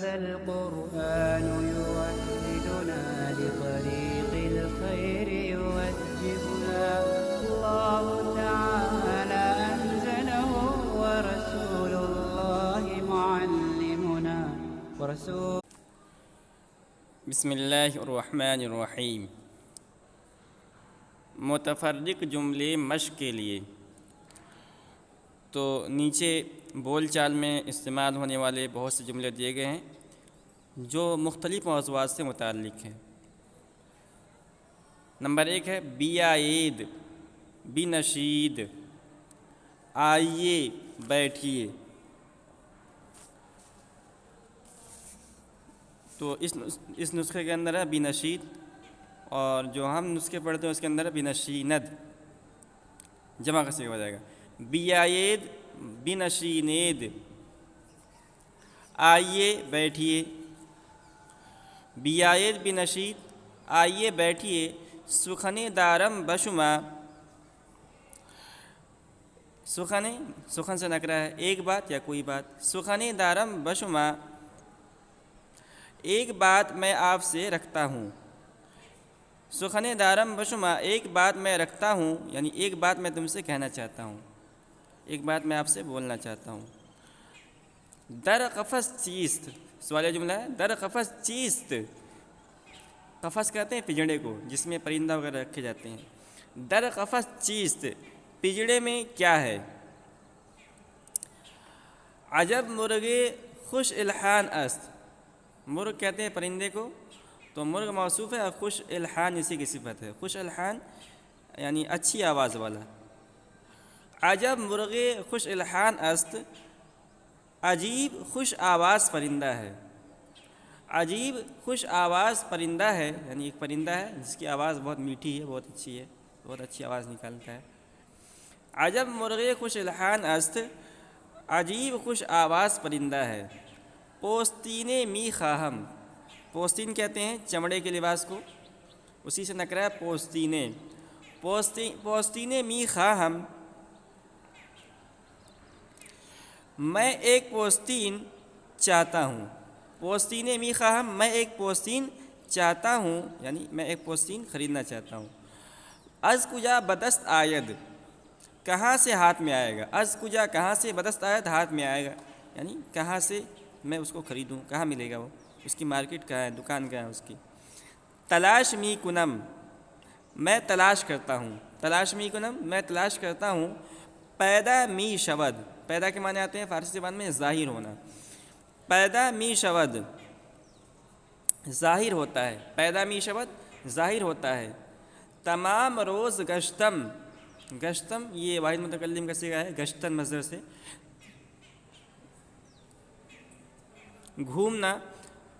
هذا القرآن يوحدنا لطريق الخير يوجهنا الله تعالى أنزله ورسول الله معلمنا بسم اللہ الرحمن الرحیم۔ متفرق جملے مشق کے لیے تو نیچے بول چال میں استعمال ہونے والے بہت سے جملے دیے گئے ہیں جو مختلف موضوعات سے متعلق ہیں۔ نمبر 1 ہے بیائید، بنشید، آئیے، بیٹھیے۔ تو اس نسخے کے اندر ہے بنشید، اور جو ہم نسخے پڑھتے ہیں اس کے اندر ہے بنشیند، جمع کا صیغہ ہو جائے گا۔ بیائید، بنشینید، آئیے، بیٹھیے۔ بیائید بنشید، آئیے بیٹھیے، سخن دارم بشما۔ سخن سے نکرا ہے، ایک بات یا کوئی بات۔ سخن دارم بشما، ایک بات میں آپ سے رکھتا ہوں۔ سخن دارم بشما، ایک بات میں رکھتا ہوں، یعنی ایک بات میں تم سے کہنا چاہتا ہوں، ایک بات میں آپ سے بولنا چاہتا ہوں۔ در قفس چیست، سوالیہ جملہ ہے۔ در قفس چیست، قفس کہتے ہیں پجڑے کو جس میں پرندہ وغیرہ رکھے جاتے ہیں۔ در قفس چیست، پجڑے میں کیا ہے۔ عجب مرغے خوش الحان است، مرغ کہتے ہیں پرندے کو، تو مرغ موصوف ہے اور خوش الحان اسی کی صفت ہے۔ خوش الحان یعنی اچھی آواز والا۔ عجب مرغے خوش الحان است، عجیب خوش آواز پرندہ ہے۔ عجیب خوش آواز پرندہ ہے، یعنی ایک پرندہ ہے جس کی آواز بہت میٹھی ہے، بہت اچھی ہے، بہت اچھی آواز نکالتا ہے۔ عجب مرغے خوش الحان است، عجیب خوش آواز پرندہ ہے۔ پوستین می خواہم، پوستین کہتے ہیں چمڑے کے لباس کو، اسی سے نکرا ہے پوستینے۔ پوستین می خواہم، میں ایک پوستین چاہتا ہوں۔ پوستین می خواہم، میں ایک پوستین چاہتا ہوں، یعنی میں ایک پوستین خریدنا چاہتا ہوں۔ از کجا بدست آید، کہاں سے ہاتھ میں آئے گا۔ از کجا کہاں سے، بدست آید ہاتھ میں آئے گا، یعنی کہاں سے میں اس کو خریدوں، کہاں ملے گا وہ، اس کی مارکیٹ کہاں ہے، دکان کہاں ہے اس کی۔ تلاش می کنم، میں تلاش کرتا ہوں۔ تلاش می کنم، میں تلاش کرتا ہوں۔ پیدا می شود، پیدا کے معنی آتے ہیں فارسی زبان میں ظاہر ہونا۔ پیدا می شود، ظاہر ہوتا ہے۔ پیدا می شود، ظاہر ہوتا ہے۔ تمام روز گشتم، گشتم یہ واحد متکلم کا صیغہ ہے، گشتن مصدر سے گھومنا،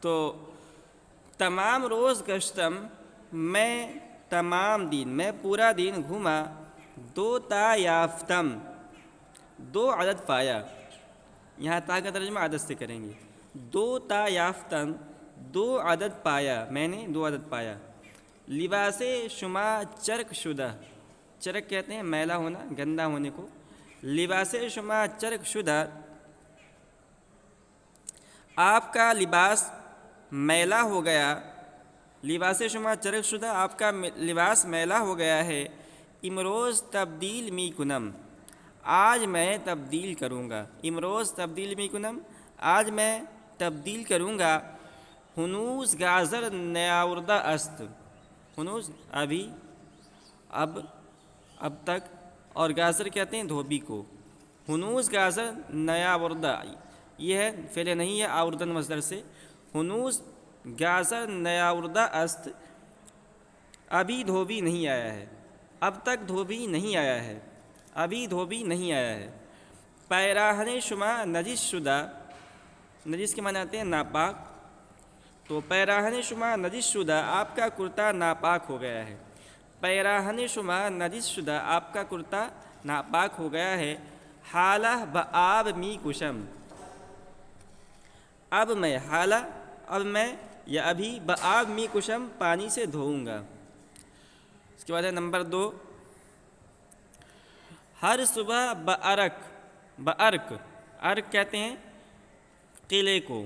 تو تمام روز گشتم، میں تمام دن، میں پورا دن گھوما۔ دو تا یافتم، دو عدد پایا، یہاں تا کا ترجمہ عدد سے کریں گے۔ دو تا یافتم، دو عدد پایا، میں نے دو عدد پایا۔ لباس شما چرک شدہ، چرک کہتے ہیں میلا ہونا، گندا ہونے کو۔ لباس شما چرک شدہ، آپ کا لباس میلا ہو گیا۔ لباس شما چرک شدہ، آپ کا لباس میلا ہو گیا ہے۔ امروز تبدیل می کنم، آج میں تبدیل کروں گا۔ امروز تبدیل می کنم، آج میں تبدیل کروں گا۔ ہنوز گازر نیاوردہ است، ہنوز ابھی، اب تک، اور گازر کہتے ہیں دھوبی کو۔ ہنوز گازر نیاوردہ، یہ ہے فعل نہیں ہے، آوردن مصدر سے۔ ہنوز گازر نیاوردہ است، ابھی دھوبی نہیں آیا ہے، اب تک دھوبی نہیں آیا ہے، ابھی دھوبی نہیں آیا ہے۔ پیراہن شما نجس شدہ، نجس کے معنی آتے ہیں ناپاک، تو پیراہن شما نجس شدہ، آپ کا کرتا ناپاک ہو گیا ہے۔ پیراہن شما نجس شدہ، آپ کا کرتا ناپاک ہو گیا ہے۔ حالہ بآب می کشم، اب میں، حالہ اب میں یا ابھی، بآب می کشم پانی سے دھوؤں گا۔ اس کے بعد ہے نمبر 2، ہر صبح بأرک، بأرک، ارک کہتے ہیں قلعے کو،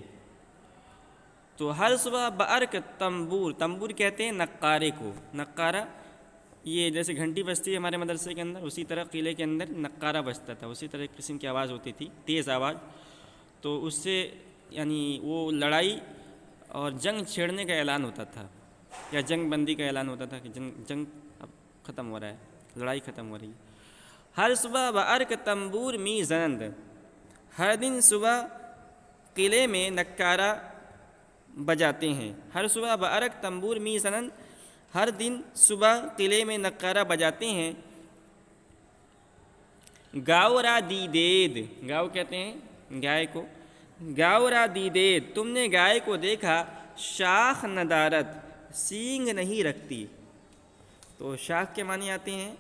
تو ہر صبح بعرق تنبور، تنبور کہتے ہیں نقارے کو، نقارہ یہ جیسے گھنٹی بجتی ہے ہمارے مدرسے کے اندر، اسی طرح قلعے کے اندر نقارہ بجتا تھا، اسی طرح ایک قسم کی آواز ہوتی تھی، تیز آواز. تو اس سے یعنی وہ لڑائی اور جنگ چھیڑنے کا اعلان ہوتا تھا، یا جنگ بندی کا اعلان ہوتا تھا کہ جنگ اب ختم ہو رہا ہے، لڑائی ختم ہو رہی ہے. ہر صبح بعرق تنبور می زنند، ہر دن صبح قلعے میں نکارہ بجاتے ہیں. ہر صبح بعرق تنبور می زنند، ہر دن صبح قلعے میں نکارہ بجاتے ہیں. گاؤ را دیدید، گاؤ کہتے ہیں گائے کو، گاؤ را دیدید تم نے گائے کو دیکھا، شاخ ندارت سینگ نہیں رکھتی. تو شاخ کے معنی آتے ہیں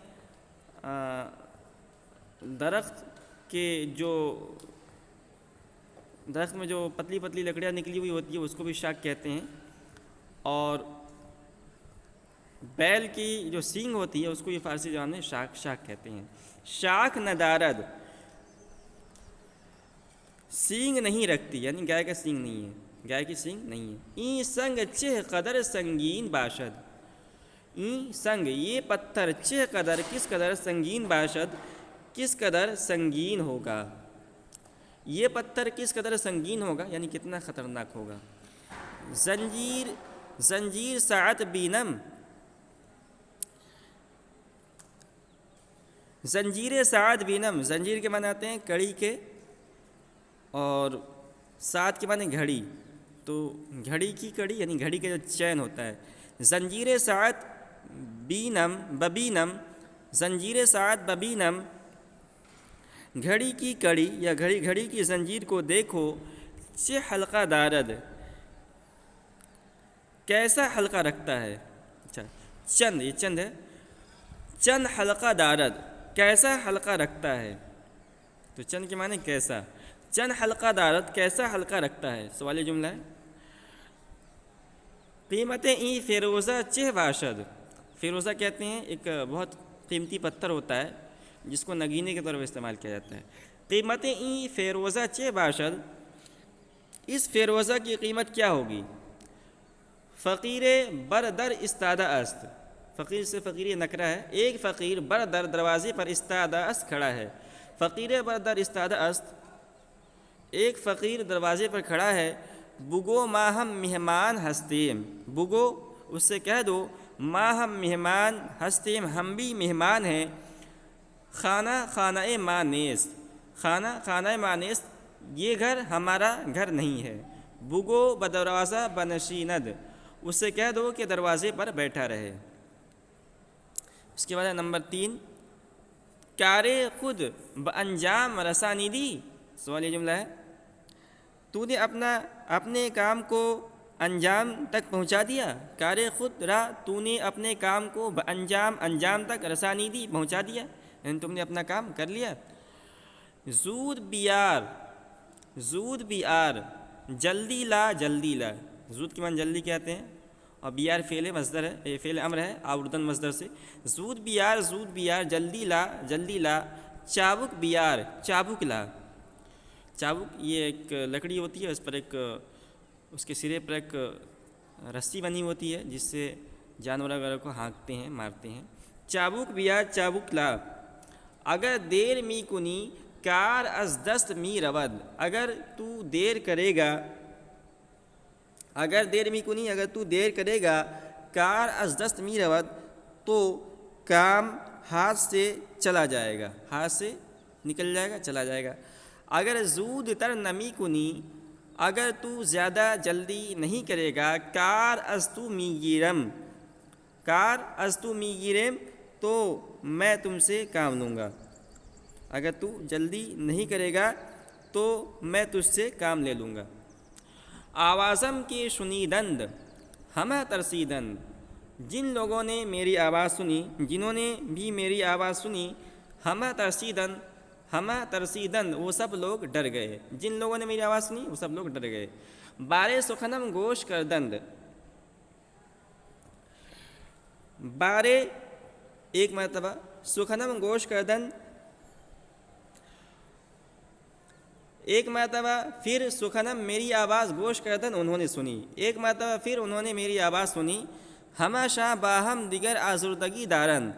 درخت کے جو درخت میں جو پتلی پتلی لکڑیاں نکلی ہوئی ہوتی ہے اس کو بھی شاخ کہتے ہیں، اور بیل کی جو سینگ ہوتی ہے اس کو یہ فارسی زبان میں شاخ کہتے ہیں. شاخ ندارد سینگ نہیں رکھتی، یعنی گائے کا سینگ نہیں ہے، گائے کی سینگ نہیں ہے. این سنگ چہ قدر سنگین باشد، این سنگ یہ پتھر چہ قدر کس قدر سنگین باشد کس قدر سنگین ہوگا، یہ پتھر کس قدر سنگین ہوگا یعنی کتنا خطرناک ہوگا. زنجیر ساعت بینم، زنجیر ساعت بینم، زنجیر کے معنی آتے ہیں کڑی کے، اور ساعت کے معنی گھڑی، تو گھڑی کی کڑی یعنی گھڑی کا جو چین ہوتا ہے. زنجیر ساعت بینم ببینم، زنجیر ساعت ببینم گھڑی کی کڑی یا گھڑی کی زنجیر کو دیکھو. چہ حلقہ دارد کیسا حلقہ رکھتا ہے، اچھا چند، یہ چند ہے، چند حلقہ دارد کیسا حلقہ رکھتا ہے. تو چند کے معنی کیسا، چند حلقہ دارد کیسا حلقہ رکھتا ہے، سوالی جملہ ہے. قیمت ای فیروزہ چہ باشد، فیروزہ کہتے ہیں ایک بہت قیمتی پتھر ہوتا ہے جس کو نگینے کے طور پر استعمال کیا جاتا ہے. قیمت ای فیروزہ چہ باشد، اس فیروزہ کی قیمت کیا ہوگی. فقیر بر در استادہ است، فقیر سے فقیر نکرہ ہے، ایک فقیر بر در دروازے پر استادہ است کھڑا ہے. فقیر بر در استادہ است، ایک فقیر دروازے پر کھڑا ہے. بگو ماہم مہمان ہستیم، بگو اس سے کہہ دو ماہم مہمان ہستیم ہم بھی مہمان ہیں. خانہ خانہ ماں نیست، خانہ خانہ ماں نیست یہ گھر ہمارا گھر نہیں ہے. بگو بدروازہ بنشیند، اس سے کہہ دو کہ دروازے پر بیٹھا رہے. اس کے بعد نمبر 3 کار خود بانجام رسانیدی، سوالی جملہ ہے. تو نے اپنے کام کو انجام تک پہنچا دیا. کار خود را تو نے اپنے کام کو انجام تک رسانیدی پہنچا دیا، یعنی تم نے اپنا کام کر لیا. زود بیار جلدی لا جلدی لا، زود کے معنی جلدی کہتے ہیں، اور بیار فعل مصدر ہے، فعل امر ہے آوردن مصدر سے. زود بیار جلدی لا. چابک بیار چابک لا، چابک یہ ایک لکڑی ہوتی ہے، اس پر ایک اس کے سرے پر ایک رسی بنی ہوتی ہے جس سے جانور وغیرہ کو ہانکتے ہیں مارتے ہیں. چابک بیار چابک لا. اگر دیر می کنی کار از دست می رود، اگر تو دیر کرے گا، اگر دیر می کنی اگر تو دیر کرے گا، کار از دست می رود تو کام ہاتھ سے چلا جائے گا، ہاتھ سے نکل جائے گا چلا جائے گا. اگر زود تر نمی کنی، اگر تو زیادہ جلدی نہیں کرے گا، کار از تو می گیرم تو میں تم سے کام لوں گا. اگر تو جلدی نہیں کرے گا تو میں تجھ سے کام لے لوں گا. آوازم کے شنیدند ہمہ ترسیدند، جن لوگوں نے میری آواز سنی، جنہوں نے بھی میری آواز سنی، ہمہ ترسیدند وہ سب لوگ ڈر گئے. جن لوگوں نے میری آواز سنی وہ سب لوگ ڈر گئے. بارے سخنم گوش کردند، بارے ایک مرتبہ، سخنم گوش کردند ایک مرتبہ پھر سخنم میری آواز گوش کردن انہوں نے سنی، ایک مرتبہ پھر انہوں نے میری آواز سنی، ہمہ شاہ باہم دیگر آزردگی دارن،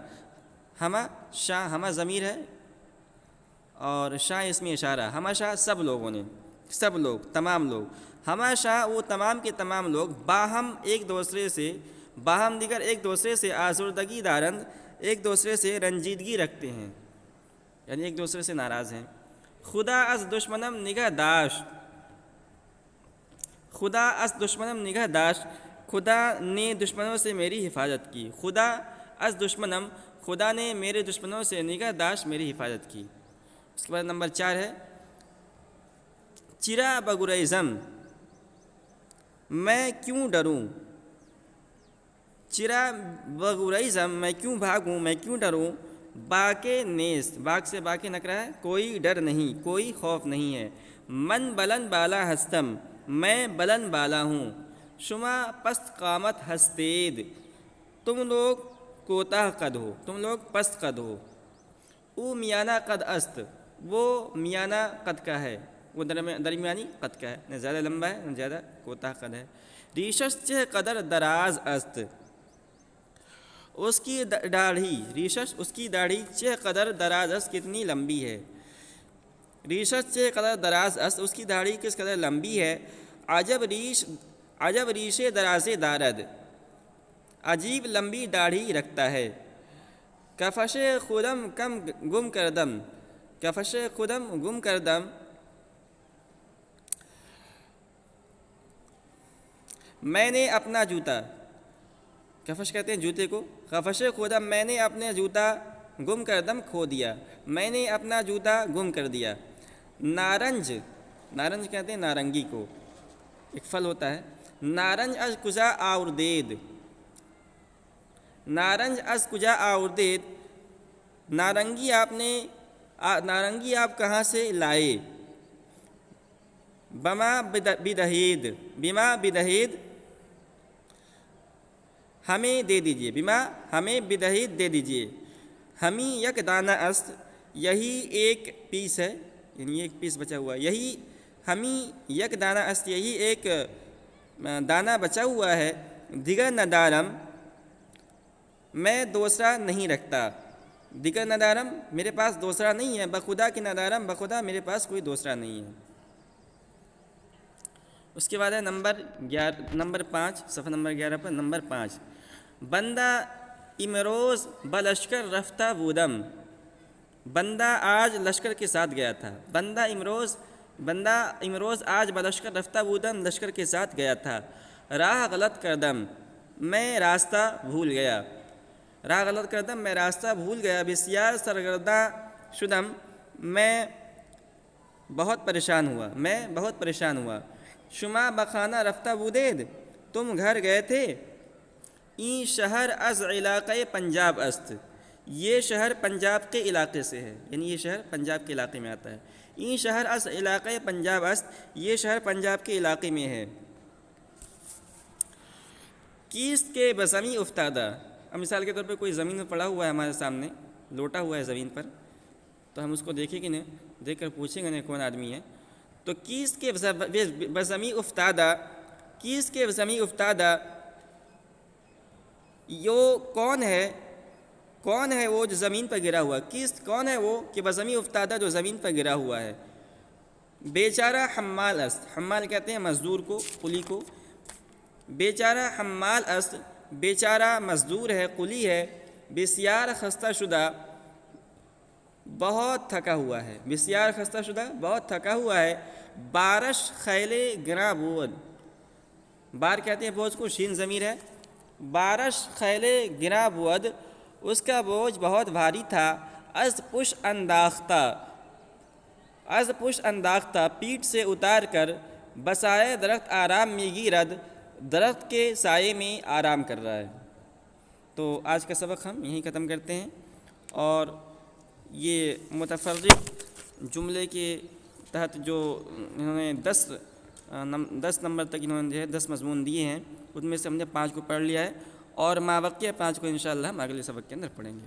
ہمہ شاہ، ہمہ ضمیر ہے اور شاہ اس میں اشارہ، ہمہ شاہ سب لوگوں نے، سب لوگ، تمام لوگ، ہمہ شاہ وہ تمام کے تمام لوگ، باہم ایک دوسرے سے، باہم دیگر ایک دوسرے سے، آزردگی دارند ایک دوسرے سے رنجیدگی رکھتے ہیں، یعنی ایک دوسرے سے ناراض ہیں۔ خدا از دشمنم نگہ داشت، خدا از دشمنم نگہ داشت، خدا نے دشمنوں سے میری حفاظت کی، خدا از دشمنم، خدا نے میرے دشمنوں سے نگہ داشت، میری حفاظت کی۔ اس کے بعد نمبر 4 ہے چرا بگریزم، میں کیوں ڈروں، چرا بگریزم، میں کیوں بھاگوں، میں کیوں ڈروں، باکے نیست، باک سے باکے نکرا ہے، کوئی ڈر نہیں، کوئی خوف نہیں ہے، من بلند بالا ہستم، میں بلند بالا ہوں، شما پست قامت ہستید، تم لوگ کوتاہ قد ہو، تم لوگ پست قد ہو، او میانہ قد است، وہ میانہ قد کا ہے، وہ درمیانی قد کا ہے، نہ زیادہ لمبا ہے نہ زیادہ کوتاہ قد ہے۔ ریشش چہ قدر دراز است، اس کی داڑھی، ریشش اس کی داڑھی، چہ قدر دراز است، کتنی لمبی ہے، ریشش چہ قدر دراز است، اس کی داڑھی کس قدر لمبی ہے، عجب ریش دراز دارد، عجیب لمبی داڑھی رکھتا ہے، کفش خودم کم گم کردم، کفش خودم گم کردم، میں نے اپنا جوتا، کفش کہتے ہیں جوتے کو، کفش خودم، میں نے اپنے جوتا گم کردم، کھو دیا، میں نے اپنا جوتا گم کر دیا، نارنج، نارنج کہتے ہیں نارنگی کو، ایک پھل ہوتا ہے، نارنج از کجا آوردید، نارنج از کجا آوردید، نارنگی آپ نے، نارنگی آپ کہاں سے لائے، بما بدہید، بما بدہید، ہمیں دے دیجئے، بما ہمیں بدہید دے دیجئے، ہمیں یک دانہ است، یہی ایک پیس ہے، یعنی ایک پیس بچا ہوا ہے، یہی ہمیں یک دانہ است، یہی ایک دانہ بچا ہوا ہے، دیگر ندارم، میں دوسرا نہیں رکھتا، دیگر ندارم، میرے پاس دوسرا نہیں ہے، بخدا کی ندارم، بخدا میرے پاس کوئی دوسرا نہیں ہے۔ اس کے بعد ہے نمبر 5، صفحہ نمبر 11 پر نمبر 5، بندہ امروز بلشکر رفتہ بودم، بندہ آج لشکر کے ساتھ گیا تھا، بندہ امروز آج بلشکر رفتہ بودم، لشکر کے ساتھ گیا تھا، راہ غلط کردم، میں راستہ بھول گیا، راہ غلط کردم، میں راستہ بھول گیا، بسیار سرگرداں شدم، میں بہت پریشان ہوا، میں بہت پریشان ہوا، شما بخانہ رفتہ بودید، تم گھر گئے تھے، این شہر از علاقۂ پنجاب است، یہ شہر پنجاب کے علاقے سے ہے، یعنی یہ شہر پنجاب کے علاقے میں آتا ہے، این شہر از علاقۂ پنجاب است، یہ شہر پنجاب کے علاقے میں ہے، کیست کے بزمیں افتادہ، اب مثال کے طور پہ کوئی زمین میں پڑا ہوا ہے ہمارے سامنے، لوٹا ہوا ہے زمین پر، تو ہم اس کو دیکھیں گے نہیں، دیکھ کر پوچھیں گے نہیں کون آدمی ہے، تو کیس کے بزمیں افتادہ، کیس کے بزمیں افتادہ، یہ کون ہے وہ جو زمین پر گرا ہوا، کون ہے وہ کہ بزمیں افتادہ جو زمین پر گرا ہوا ہے، بیچارہ حمال است، حمال کہتے ہیں مزدور کو، قلی کو، بیچارہ حمال است، بیچارہ مزدور ہے، قلی ہے، بسیار خستہ شدہ، بہت تھکا ہوا ہے، بسیار خستہ شدہ، بہت تھکا ہوا ہے، بارش خیل گراں بود، بار کہتے ہیں بوجھ کو، شین ضمیر ہے، بارش خیل گراں بود، اس کا بوجھ بہت بھاری تھا، از پش انداختہ، پیٹھ سے اتار کر، بسائے درخت آرام میں گیرد، درخت کے سائے میں آرام کر رہا ہے۔ تو آج کا سبق ہم یہیں ختم کرتے ہیں، اور یہ متفرق جملے کے تحت جو انہوں نے 10 نمبر تک انہوں نے جو ہے 10 مضمون دیے ہیں، ان میں سے ہم نے 5 کو پڑھ لیا ہے، اور مابقیہ 5 کو انشاءاللہ ہم اگلے سبق کے اندر پڑھیں گے۔